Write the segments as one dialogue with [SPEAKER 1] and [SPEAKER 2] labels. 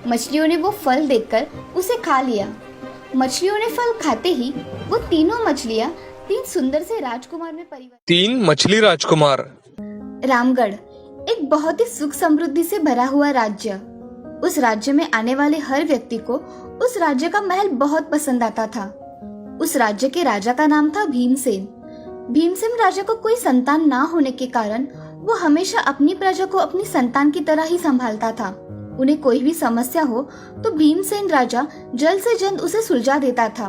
[SPEAKER 1] मछलियों ने वो फल देखकर उसे खा लिया। मछलियों ने फल खाते ही वो तीनों मछलियाँ तीन सुंदर से राजकुमार में परिवर्तित।
[SPEAKER 2] तीन मछली राजकुमार।
[SPEAKER 1] रामगढ़ एक बहुत ही सुख समृद्धि से भरा हुआ राज्य। उस राज्य में आने वाले हर व्यक्ति को उस राज्य का महल बहुत पसंद आता था। उस राज्य के राजा का नाम था भीमसेन। भीमसेन राजा को कोई संतान ना होने के कारण वो हमेशा अपनी प्रजा को अपनी संतान की तरह ही संभालता था। उन्हें कोई भी समस्या हो तो भीमसेन राजा जल्द से जल्द उसे सुलझा देता था।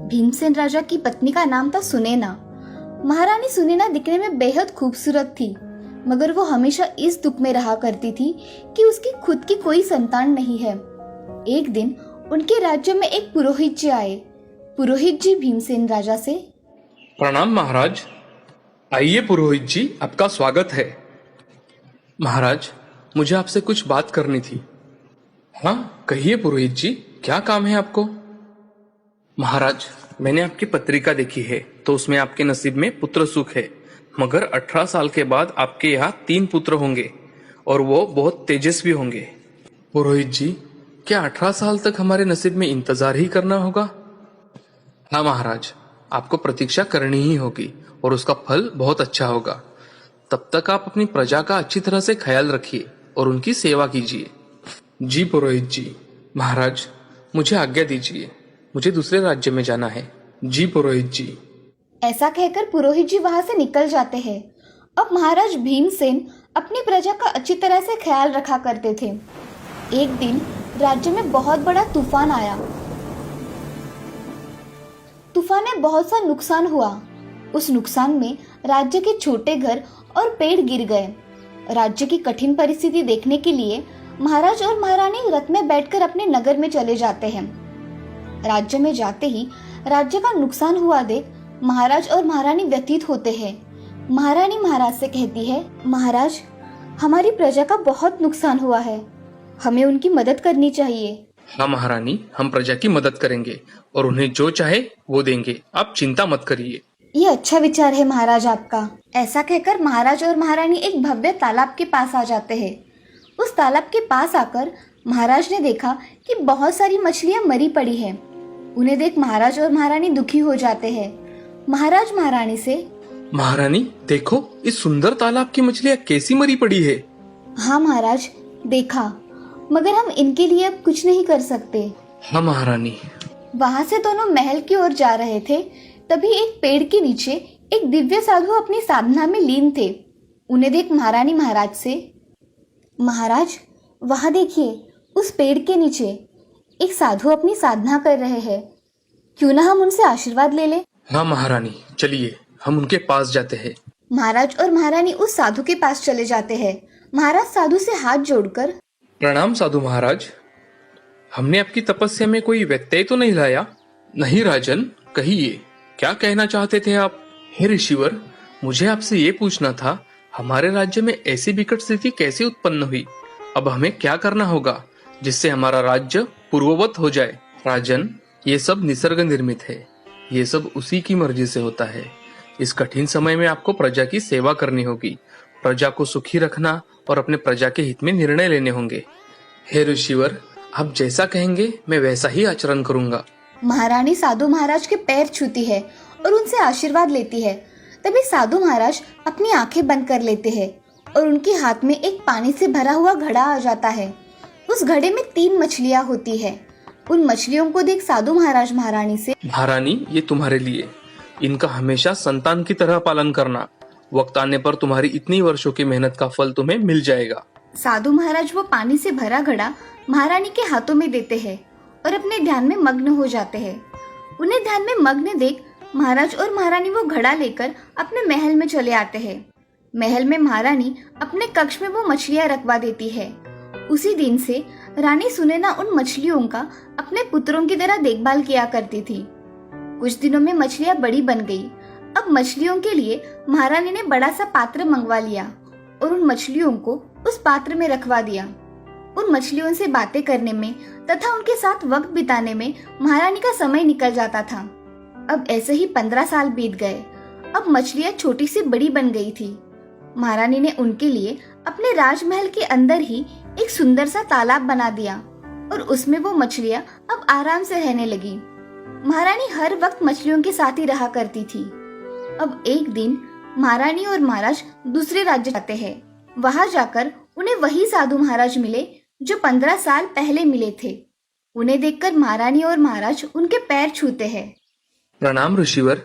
[SPEAKER 1] भीमसेन राजा की पत्नी का नाम था सुनैना। महारानी सुनैना दिखने में बेहद खूबसूरत थी, मगर वो हमेशा इस दुख में रहा करती थी कि उसकी खुद की कोई संतान नहीं है। एक दिन उनके राज्य में एक पुरोहित जी आए। पुरोहित जी भीमसेन राजा से,
[SPEAKER 2] प्रणाम महाराज। आइए पुरोहित जी, आपका स्वागत है। महाराज, मुझे आपसे कुछ बात करनी थी। हाँ कहिए पुरोहित जी, क्या काम है आपको? महाराज, मैंने आपकी पत्रिका देखी है तो उसमें आपके नसीब में पुत्र सुख है, मगर 18 साल के बाद आपके यहाँ 3 पुत्र होंगे और वो बहुत तेजस्वी होंगे। पुरोहित जी, क्या 18 साल तक हमारे नसीब में इंतजार ही करना होगा? हाँ महाराज, आपको प्रतीक्षा करनी ही होगी और उसका फल बहुत अच्छा होगा। तब तक आप अपनी प्रजा का अच्छी तरह से ख्याल रखिए और उनकी सेवा कीजिए। जी पुरोहित जी। महाराज, मुझे आज्ञा दीजिए, मुझे दूसरे राज्य में जाना है। जी पुरोहित जी।
[SPEAKER 1] ऐसा कहकर पुरोहित जी वहां से निकल जाते हैं। अब महाराज भीमसेन अपनी प्रजा का अच्छी तरह से ख्याल रखा करते थे। एक दिन राज्य में बहुत बड़ा तूफान आया। तूफान में बहुत सा नुकसान हुआ। उस नुकसान में राज्य के छोटे घर और पेड़ गिर गए। राज्य की कठिन परिस्थिति देखने के लिए महाराज और महारानी रथ में बैठकर अपने नगर में चले जाते हैं। राज्य में जाते ही राज्य का नुकसान हुआ देख महाराज और महारानी व्यथित होते हैं। महारानी महाराज से कहती है, महाराज, हमारी प्रजा का बहुत नुकसान हुआ है, हमें उनकी मदद करनी चाहिए।
[SPEAKER 2] हाँ महारानी, हम प्रजा की मदद करेंगे और उन्हें जो चाहे वो देंगे, आप चिंता मत करिए।
[SPEAKER 1] ये अच्छा विचार है महाराज आपका। ऐसा कहकर महाराज और महारानी एक भव्य तालाब के पास आ जाते हैं। उस तालाब के पास आकर महाराज ने देखा कि बहुत सारी मछलियां मरी पड़ी हैं। उन्हें देख महाराज और महारानी दुखी हो जाते हैं। महाराज महारानी से,
[SPEAKER 2] महारानी देखो, इस सुंदर तालाब की मछलियां कैसी मरी पड़ी है।
[SPEAKER 1] हाँ महाराज, देखा, मगर हम इनके लिए अब कुछ नहीं कर सकते।
[SPEAKER 2] हाँ महारानी।
[SPEAKER 1] वहाँ से दोनों महल की ओर जा रहे थे, तभी एक पेड़ के नीचे एक दिव्य साधु अपनी साधना में लीन थे। उन्हें देख महारानी महाराज से, महाराज, वहाँ देखिए, उस पेड़ के नीचे एक साधु अपनी साधना कर रहे हैं। क्यों ना हम उनसे आशीर्वाद ले लें?
[SPEAKER 2] हाँ महारानी, चलिए हम उनके पास जाते हैं।
[SPEAKER 1] महाराज और महारानी उस साधु के पास चले जाते हैं। महाराज साधु से हाथ जोड़कर,
[SPEAKER 2] प्रणाम साधु महाराज, हमने आपकी तपस्या में कोई व्यत्यय तो नहीं लाया? नहीं राजन, कहिए, क्या कहना चाहते थे आप? हे ऋषिवर, मुझे आपसे ये पूछना था, हमारे राज्य में ऐसी विकट स्थिति कैसे उत्पन्न हुई? अब हमें क्या करना होगा जिससे हमारा राज्य पूर्ववत हो जाए? राजन, ये सब निसर्ग निर्मित है, ये सब उसी की मर्जी से होता है। इस कठिन समय में आपको प्रजा की सेवा करनी होगी, प्रजा को सुखी रखना और अपने प्रजा के हित में निर्णय लेने होंगे। हे ऋषिवर, आप जैसा कहेंगे मैं वैसा ही आचरण करूंगा।
[SPEAKER 1] महारानी साधु महाराज के पैर छूती है और उनसे आशीर्वाद लेती है। तभी साधु महाराज अपनी आंखें बंद कर लेते हैं और उनके हाथ में एक पानी से भरा हुआ घड़ा आ जाता है। उस घड़े में 3 मछलियां होती है। उन मछलियों को देख साधु महाराज महारानी से,
[SPEAKER 2] महारानी, ये तुम्हारे लिए, इनका हमेशा संतान की तरह पालन करना। वक्त आने पर तुम्हारी इतनी वर्षों की मेहनत का फल तुम्हें मिल जाएगा।
[SPEAKER 1] साधु महाराज वो पानी से भरा घड़ा महारानी के हाथों में देते हैं और अपने ध्यान में मग्न हो जाते हैं। उन्हें ध्यान में मग्न देख महाराज और महारानी वो घड़ा लेकर अपने महल में चले आते हैं। महल में महारानी अपने कक्ष में वो मछलियां रखवा देती है। उसी दिन से रानी सुनैना उन मछलियों का अपने पुत्रों की तरह देखभाल किया करती थी। कुछ दिनों में मछलियां बड़ी बन गई। अब मछलियों के लिए महारानी ने बड़ा सा पात्र मंगवा लिया और उन मछलियों को उस पात्र में रखवा दिया। उन मछलियों से बातें करने में तथा उनके साथ वक्त बिताने में महारानी का समय निकल जाता था। अब ऐसे ही 15 साल बीत गए। अब मछलियां छोटी से बड़ी बन गई थी। महारानी ने उनके लिए अपने राजमहल के अंदर ही एक सुंदर सा तालाब बना दिया और उसमें वो मछलियाँ अब आराम से रहने लगी। महारानी हर वक्त मछलियों के साथ ही रहा करती थी। अब एक दिन महारानी और महाराज दूसरे राज्य जाते हैं। वहां जाकर उन्हें वही साधु महाराज मिले जो 15 साल पहले मिले थे। उन्हें देखकर महारानी और महाराज उनके पैर छूते हैं।
[SPEAKER 2] प्रणाम ऋषिवर।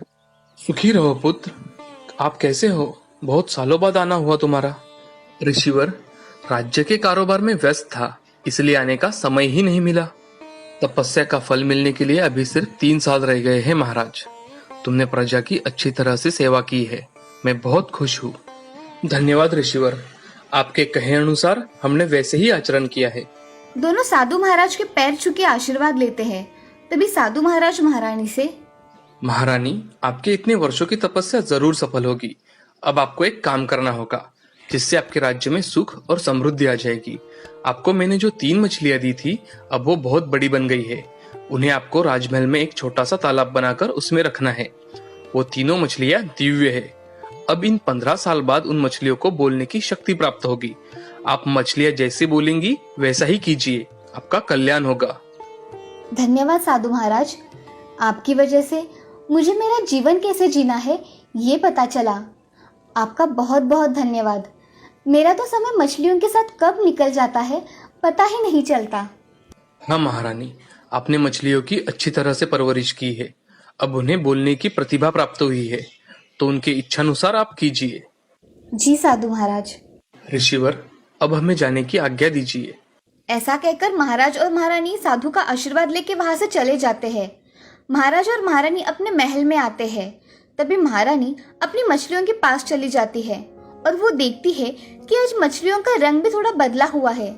[SPEAKER 2] सुखी रहो पुत्र। आप कैसे हो? बहुत सालों बाद आना हुआ तुम्हारा। ऋषिवर, राज्य के कारोबार में व्यस्त था, इसलिए आने का समय ही नहीं मिला। तपस्या का फल मिलने के लिए अभी सिर्फ 3 साल रह गए हैं महाराज। तुमने प्रजा की अच्छी तरह से सेवा की है, मैं बहुत खुश हूँ। धन्यवाद ऋषिवर, आपके कहे अनुसार हमने वैसे ही आचरण किया है।
[SPEAKER 1] दोनों साधु महाराज के पैर छू के आशीर्वाद लेते हैं। तभी साधु महाराज महारानी से,
[SPEAKER 2] महारानी, आपके इतने वर्षों की तपस्या जरूर सफल होगी। अब आपको एक काम करना होगा जिससे आपके राज्य में सुख और समृद्धि आ जाएगी। आपको मैंने जो 3 मछलियां दी थी, अब वो बहुत बड़ी बन गई है। उन्हें आपको राजमहल में एक छोटा सा तालाब बनाकर उसमें रखना है। वो तीनों मछलियां दिव्य है। अब इन 15 साल बाद उन मछलियों को बोलने की शक्ति प्राप्त होगी। आप मछलियां जैसे बोलेंगी वैसा ही कीजिए, आपका कल्याण होगा।
[SPEAKER 1] धन्यवाद साधु महाराज, आपकी वजह से मुझे मेरा जीवन कैसे जीना है ये पता चला। आपका बहुत बहुत धन्यवाद। मेरा तो समय मछलियों के साथ कब निकल जाता है पता ही नहीं चलता।
[SPEAKER 2] हाँ महारानी, आपने मछलियों की अच्छी तरह से परवरिश की है। अब उन्हें बोलने की प्रतिभा प्राप्त हुई है, तो उनके इच्छानुसार आप कीजिए।
[SPEAKER 1] जी साधु महाराज।
[SPEAKER 2] ऋषिवर, अब हमें जाने की आज्ञा दीजिए।
[SPEAKER 1] ऐसा कहकर महाराज और महारानी साधु का आशीर्वाद लेके वहां से चले जाते हैं। महाराज और महारानी अपने महल में आते हैं। तभी महारानी अपनी मछलियों के पास चली जाती है और वो देखती है कि आज मछलियों का रंग भी थोड़ा बदला हुआ है।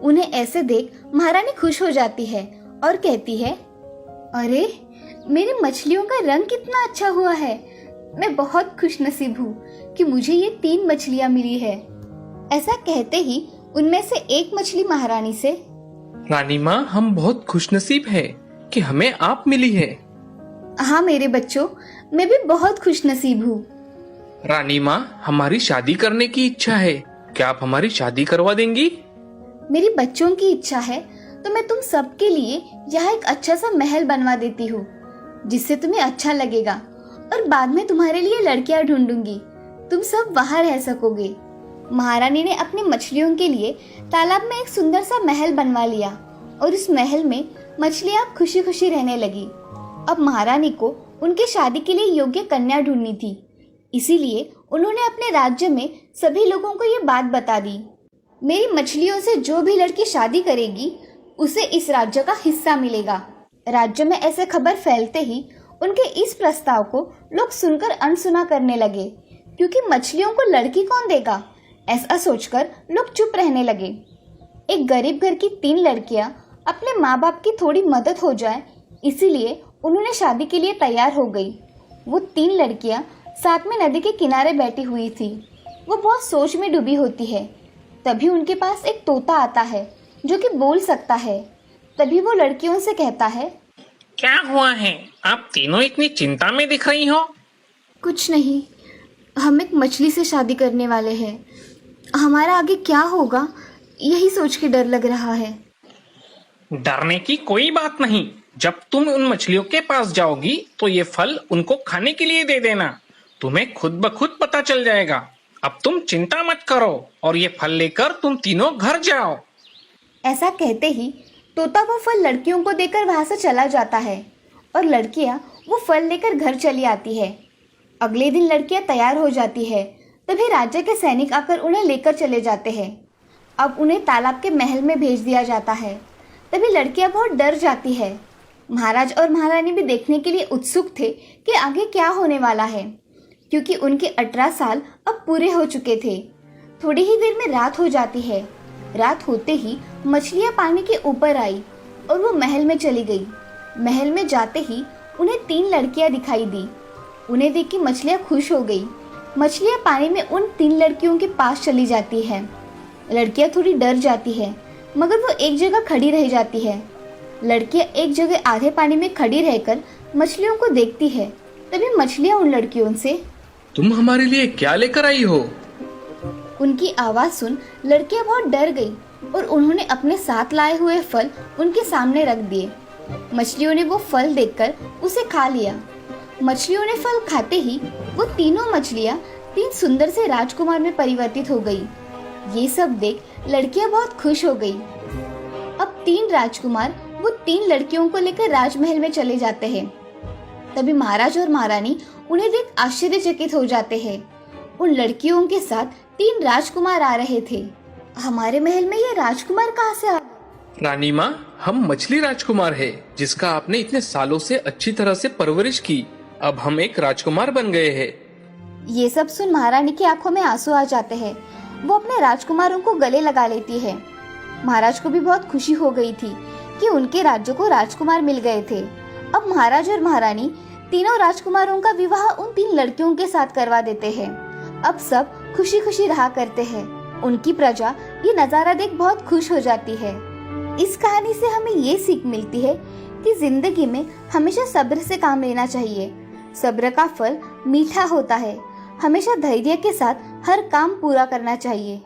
[SPEAKER 1] उन्हें ऐसे देख महारानी खुश हो जाती है और कहती है, अरे मेरी मछलियों का रंग कितना अच्छा हुआ है। मैं बहुत खुशनसीब हूँ कि मुझे ये 3 मछलियाँ मिली है। ऐसा कहते ही उनमें से एक मछली महारानी से,
[SPEAKER 2] रानी माँ, हम बहुत खुशनसीब हैं कि हमें आप मिली है।
[SPEAKER 1] हाँ मेरे बच्चों, मैं भी बहुत खुशनसीब हूँ।
[SPEAKER 2] रानी माँ, हमारी शादी करने की इच्छा है, क्या आप हमारी शादी करवा देंगी?
[SPEAKER 1] मेरी बच्चों की इच्छा है तो मैं तुम सबके लिए यहाँ एक अच्छा सा महल बनवा देती हूँ जिससे तुम्हें अच्छा लगेगा, और बाद में तुम्हारे लिए लड़कियाँ ढूंढूंगी। तुम सब वहाँ रह सकोगे। महारानी ने अपनी मछलियों के लिए तालाब में एक सुंदर सा महल बनवा लिया और उस महल में मछलियाँ खुशी खुशी रहने लगी। अब महारानी को उनके शादी के लिए योग्य कन्या ढूंढनी थी, इसीलिए उन्होंने अपने राज्य में सभी लोगों को ये बात बता दी। मेरी मछलियों से जो भी लड़की शादी करेगी उसे इस राज्य का हिस्सा मिलेगा। राज्य में ऐसे खबर फैलते ही उनके इस प्रस्ताव को लोग सुनकर अनसुना करने लगे, क्योंकि मछलियों को लड़की कौन देगा, ऐसा सोचकर लोग चुप रहने लगे। एक गरीब घर की 3 लड़कियां अपने माँ बाप की थोड़ी मदद हो जाए, इसीलिए उन्होंने शादी के लिए तैयार हो गई। वो 3 लड़कियां साथ में नदी के किनारे बैठी हुई थी। वो बहुत सोच में डूबी होती है। तभी उनके पास एक तोता आता है जो कि बोल सकता है। तभी वो लड़कियों से कहता है,
[SPEAKER 3] क्या हुआ है? आप तीनों इतनी चिंता में दिख रही हो।
[SPEAKER 1] कुछ नहीं, हम एक मछली से शादी करने वाले हैं। हमारा आगे क्या होगा यही सोच के डर लग रहा है।
[SPEAKER 3] डरने की कोई बात नहीं। जब तुम उन मछलियों के पास जाओगी तो ये फल उनको खाने के लिए दे देना। तुम्हें खुद ब खुद पता चल जाएगा। अब तुम चिंता मत करो और ये फल लेकर तुम तीनों घर जाओ।
[SPEAKER 1] ऐसा कहते ही तोता वो फल लड़कियों को देकर वहां से चला जाता है और लड़कियां वो फल लेकर घर चली आती है। अगले दिन लड़कियां तैयार हो जाती है। तभी राज्य के सैनिक आकर उन्हें लेकर चले जाते हैं। अब उन्हें तालाब के महल में भेज दिया जाता है। तभी लड़कियां बहुत डर जाती है। महाराज और महारानी भी देखने के लिए उत्सुक थे कि आगे क्या होने वाला है, क्योंकि उनके 18 साल अब पूरे हो चुके थे। थोड़ी ही देर में रात हो जाती है। रात होते ही मछलियां पानी के ऊपर आई और वो महल में चली गई। महल में जाते ही उन्हें 3 लड़कियां दिखाई दी। उन्हें देख के मछलियां खुश हो गई। मछलियां पानी में उन 3 लड़कियों के पास चली जाती है। लड़कियां थोड़ी डर जाती है, मगर वो एक जगह खड़ी रह जाती है। लड़कियां एक जगह आधे पानी में खड़ी रहकर मछलियों को देखती है। तभी मछलियां उन लड़कियों से,
[SPEAKER 2] तुम हमारे लिए क्या लेकर आई हो?
[SPEAKER 1] उनकी आवाज सुन लड़कियां बहुत डर गई और उन्होंने अपने साथ लाए हुए फल उनके सामने रख दिए। मछलियों ने वो फल देखकर उसे खा लिया। मछलियों ने फल खाते ही वो तीनों मछलियाँ 3 सुंदर से राजकुमार में परिवर्तित हो गई। ये सब देख लड़कियां बहुत खुश हो गई। अब 3 राजकुमार वो 3 लड़कियों को लेकर राजमहल में चले जाते हैं। तभी महाराज और महारानी उन्हें देख आश्चर्यचकित हो जाते हैं। उन लड़कियों के साथ 3 राजकुमार आ रहे थे। हमारे महल में ये राजकुमार कहाँ से आ?
[SPEAKER 2] रानी माँ, हम मछली राजकुमार है जिसका आपने इतने सालों से अच्छी तरह से परवरिश की। अब हम एक राजकुमार बन गए हैं।
[SPEAKER 1] ये सब सुन महारानी की आंखों में आंसू आ जाते हैं। वो अपने राजकुमारों को गले लगा लेती है। महाराज को भी बहुत खुशी हो गई थी कि उनके राज्य को राजकुमार मिल गए थे। अब महाराज और महारानी तीनों राजकुमारों का विवाह उन 3 लड़कियों के साथ करवा देते हैं। अब सब खुशी खुशी रहा करते हैं। उनकी प्रजा ये नजारा देख बहुत खुश हो जाती है। इस कहानी से हमें ये सीख मिलती है कि जिंदगी में हमेशा सब्र से काम लेना चाहिए। सब्र का फल मीठा होता है। हमेशा धैर्य के साथ हर काम पूरा करना चाहिए।